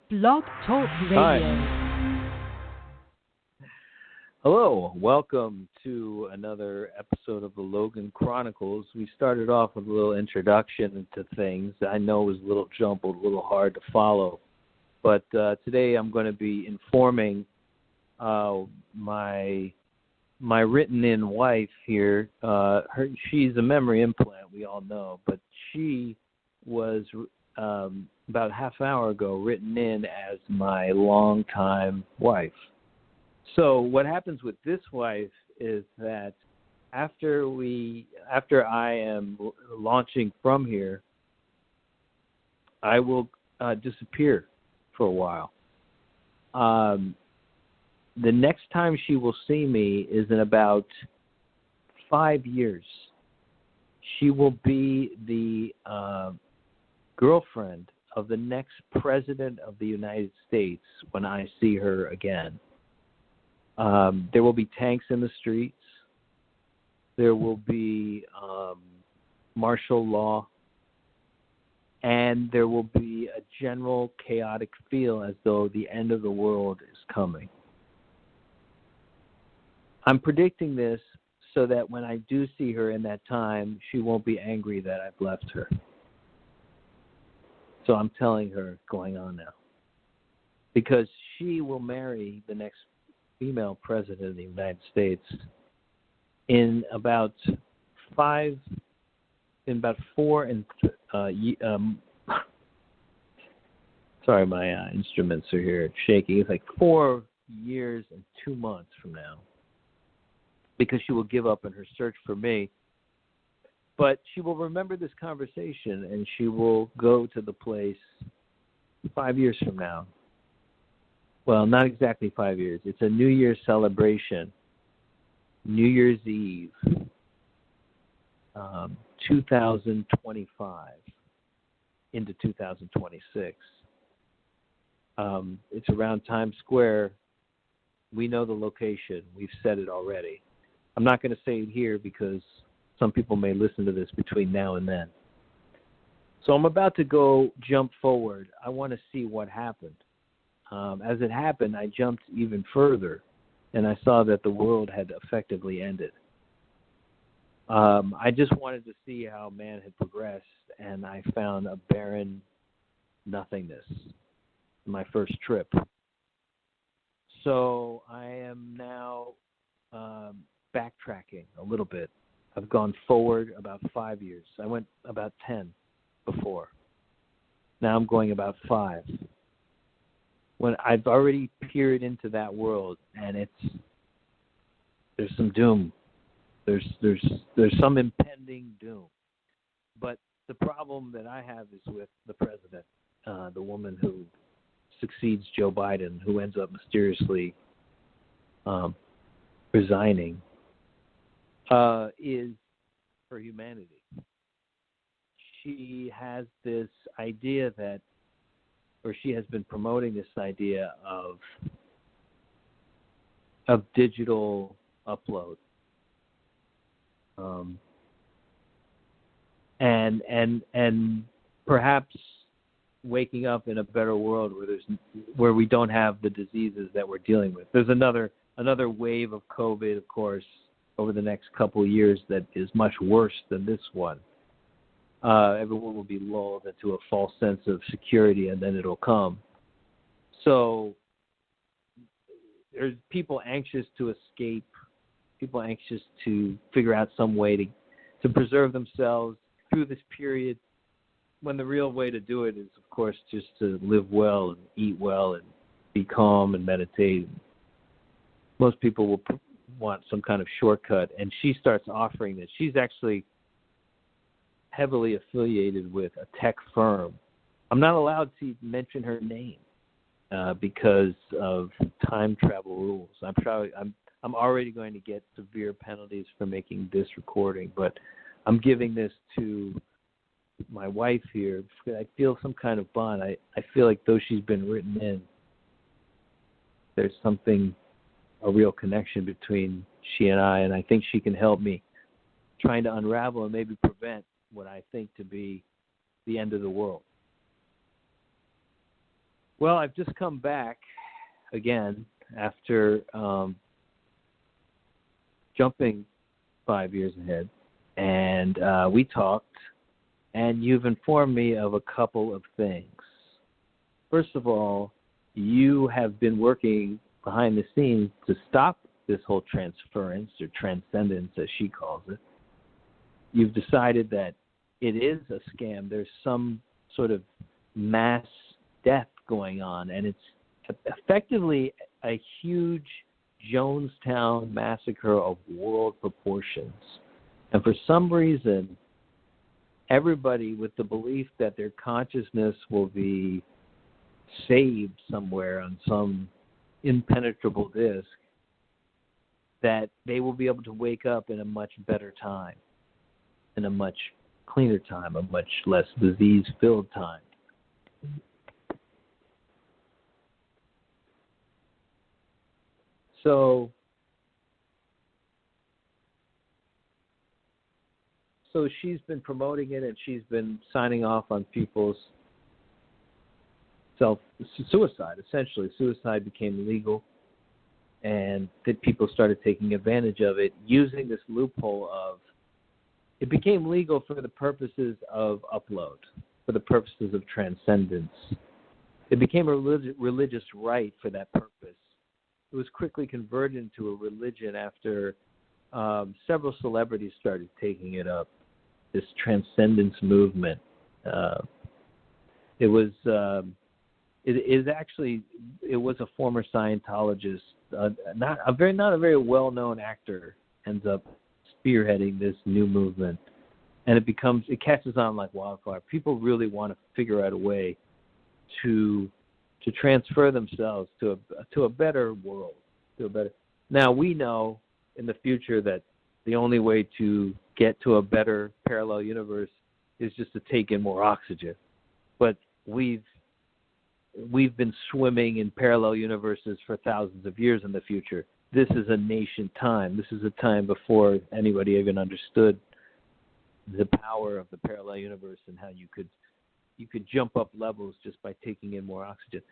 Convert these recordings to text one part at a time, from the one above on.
Blog Talk Hi. Radio. Hello. Welcome to another episode of the Logan Chronicles. We started off with a little introduction to things. I know it was a little jumbled, a little hard to follow. But today I'm going to be informing my written-in wife here. She's a memory implant, we all know, but she was about half an hour ago written in as my longtime wife. So what happens with this wife is that after I am launching from here, I will disappear for a while. The next time she will see me is in about 5 years. She will be the girlfriend of the next president of the United States when I see her again. There will be tanks in the streets. There will be martial law. And there will be a general chaotic feel as though the end of the world is coming. I'm predicting this so that when I do see her in that time, she won't be angry that I've left her. So I'm telling her what's going on now. Because she will marry the next female president of the United States in about 4 and sorry, my instruments are here shaking. It's like 4 years and 2 months from now, because she will give up in her search for me. But she will remember this conversation, and she will go to the place 5 years from now. Well, not exactly 5 years. It's a New Year's celebration, New Year's Eve, 2025 into 2026. It's around Times Square. We know the location. We've said it already. I'm not going to say it here because some people may listen to this between now and then. So I'm about to jump forward. I want to see what happened. As it happened, I jumped even further, and I saw that the world had effectively ended. I just wanted to see how man had progressed, and I found a barren nothingness in my first trip. So I am now backtracking a little bit. I've gone forward about 5 years. I went about 10 before. Now I'm going about 5. When I've already peered into that world, and there's some doom. There's some impending doom. But the problem that I have is with the president, the woman who succeeds Joe Biden, who ends up mysteriously resigning, is for humanity. She has this idea she has been promoting this idea of digital upload, and perhaps waking up in a better world where we don't have the diseases that we're dealing with. There's another wave of COVID, of course, over the next couple of years that is much worse than this one. Everyone will be lulled into a false sense of security, and then it'll come. So there's people anxious to escape, people anxious to figure out some way to preserve themselves through this period, when the real way to do it is, of course, just to live well and eat well and be calm and meditate. Most people will want some kind of shortcut, and she starts offering this. She's actually heavily affiliated with a tech firm. I'm not allowed to mention her name because of time travel rules. I'm already going to get severe penalties for making this recording, but I'm giving this to my wife here. I feel some kind of bond. I feel like though she's been written in, there's a real connection between she and I think she can help me trying to unravel and maybe prevent what I think to be the end of the world. Well, I've just come back again after jumping 5 years ahead, and we talked, and you've informed me of a couple of things. First of all, you have been working behind the scenes to stop this whole transference or transcendence, as she calls it. You've decided that it is a scam. There's some sort of mass death going on, and it's effectively a huge Jonestown massacre of world proportions. And for some reason, everybody with the belief that their consciousness will be saved somewhere on some impenetrable disk, that they will be able to wake up in a much better time, in a much cleaner time, a much less disease-filled time. So she's been promoting it, and she's been signing off on people's suicide. Essentially, suicide became legal, and that people started taking advantage of it, using this loophole of it became legal for the purposes of upload, for the purposes of transcendence. It became a religious rite for that purpose. It was quickly converted into a religion after several celebrities started taking it up, this transcendence movement. It was a former Scientologist, not a very well-known actor, ends up spearheading this new movement, and it catches on like wildfire. People really want to figure out a way to transfer themselves to a better world, Now we know in the future that the only way to get to a better parallel universe is just to take in more oxygen. But we've been swimming in parallel universes for thousands of years in the future. This is a nascent time. This is a time before anybody even understood the power of the parallel universe and how you could jump up levels just by taking in more oxygen.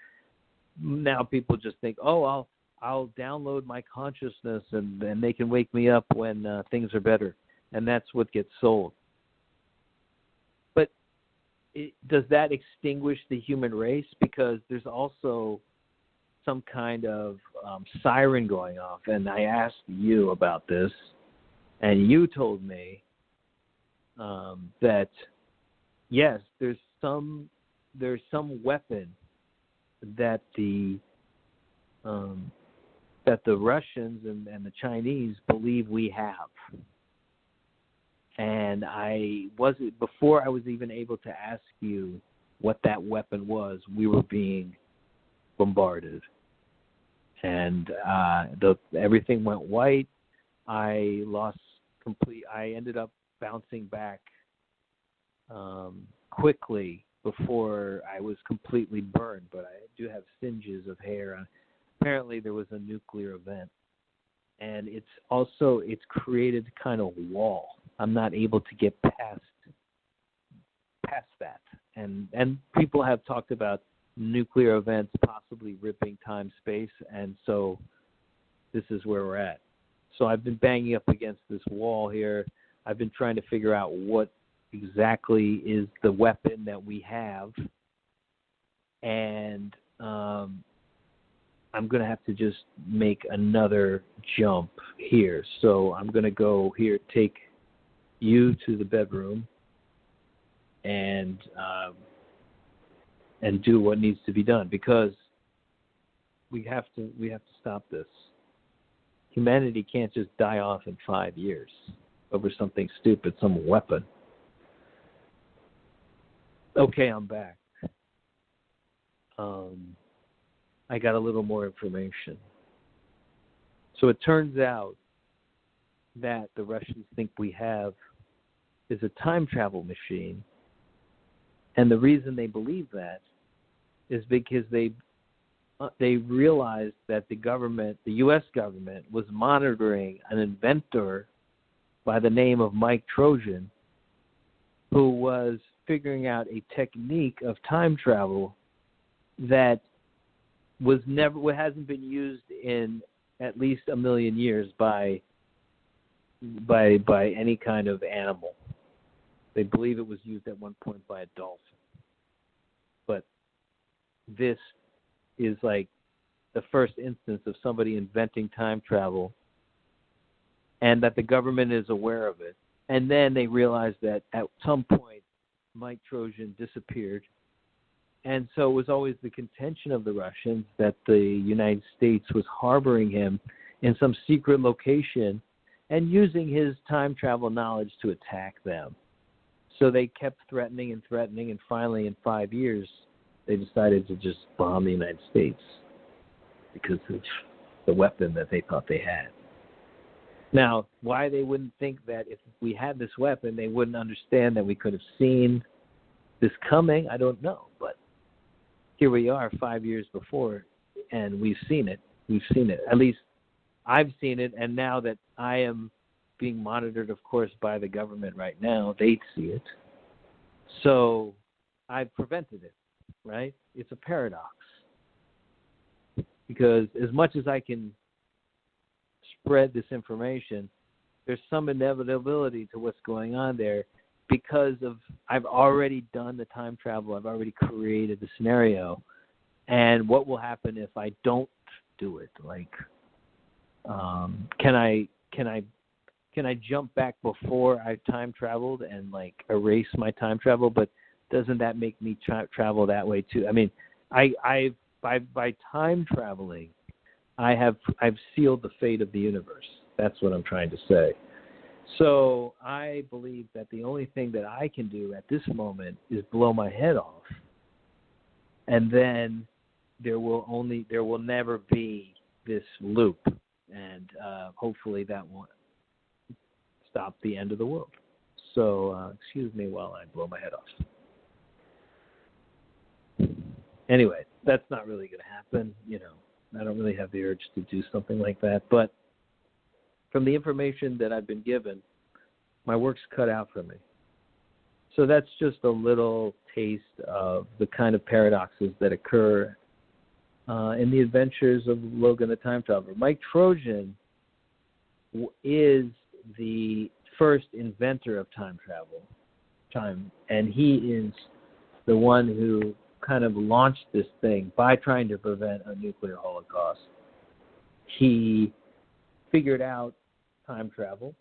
Now people just think, oh, I'll download my consciousness and they can wake me up when things are better. And that's what gets sold. But does that extinguish the human race? Because there's also some kind of siren going off. And I asked you about this, and you told me that, yes, there's some weapon that the Russians and the Chinese believe we have. And before I was even able to ask you what that weapon was, we were being bombarded. And everything went white. I ended up bouncing back quickly before I was completely burned, but I do have singes of hair. Apparently there was a nuclear event, and it's created kind of a wall. I'm not able to get past that. And people have talked about nuclear events possibly ripping time, space, and so this is where we're at. So I've been banging up against this wall here. I've been trying to figure out what exactly is the weapon that we have, and I'm going to have to just make another jump here. So I'm going to go here, take you to the bedroom, and do what needs to be done, because we have to stop this. Humanity can't just die off in 5 years over something stupid, some weapon. Okay, I'm back. I got a little more information. So it turns out that the Russians think we have is a time travel machine. And the reason they believe that is because they realized that the U.S. government, was monitoring an inventor by the name of Mike Trojan, who was figuring out a technique of time travel that hasn't been used in at least a million years by any kind of animal. They believe it was used at one point by a dolphin. But this is like the first instance of somebody inventing time travel, and that the government is aware of it. And then they realized that at some point Mike Trojan disappeared. And so it was always the contention of the Russians that the United States was harboring him in some secret location and using his time travel knowledge to attack them. So they kept threatening, and finally in 5 years they decided to just bomb the United States because of the weapon that they thought they had. Now, why they wouldn't think that if we had this weapon, they wouldn't understand that we could have seen this coming, I don't know. But here we are 5 years before, and we've seen it. At least I've seen it, and now that I am being monitored, of course, by the government right now, they see it. So I've prevented it, right? It's a paradox. Because as much as I can spread this information, there's some inevitability to what's going on there because of I've already done the time travel. I've already created the scenario. And what will happen if I don't do it? Like, can I jump back before I've time traveled and like erase my time travel? But doesn't that make me travel that way too? I mean, by time traveling, I've sealed the fate of the universe. That's what I'm trying to say. So I believe that the only thing that I can do at this moment is blow my head off, and then there will never be this loop, and hopefully that won't stop the end of the world. So excuse me while I blow my head off. Anyway, that's not really going to happen. You know, I don't really have the urge to do something like that. But from the information that I've been given, my work's cut out for me. So that's just a little taste of the kind of paradoxes that occur in the adventures of Logan the Time Traveler. Mike Trojan is the first inventor of time travel, and he is the one who kind of launched this thing by trying to prevent a nuclear holocaust. He figured out time travel.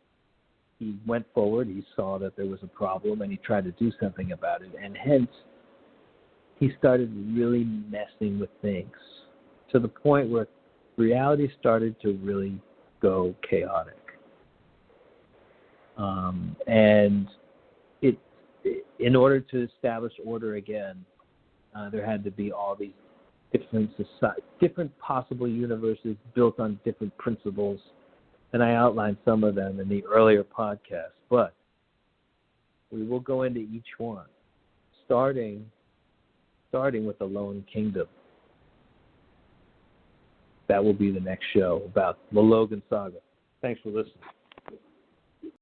He went forward, he saw that there was a problem, and he tried to do something about it. And hence, he started really messing with things to the point where reality started to really go chaotic. And in order to establish order again, there had to be all these different possible universes built on different principles, and I outlined some of them in the earlier podcast. But we will go into each one, starting with the Lone Kingdom. That will be the next show about the Logan Saga. Thanks for listening.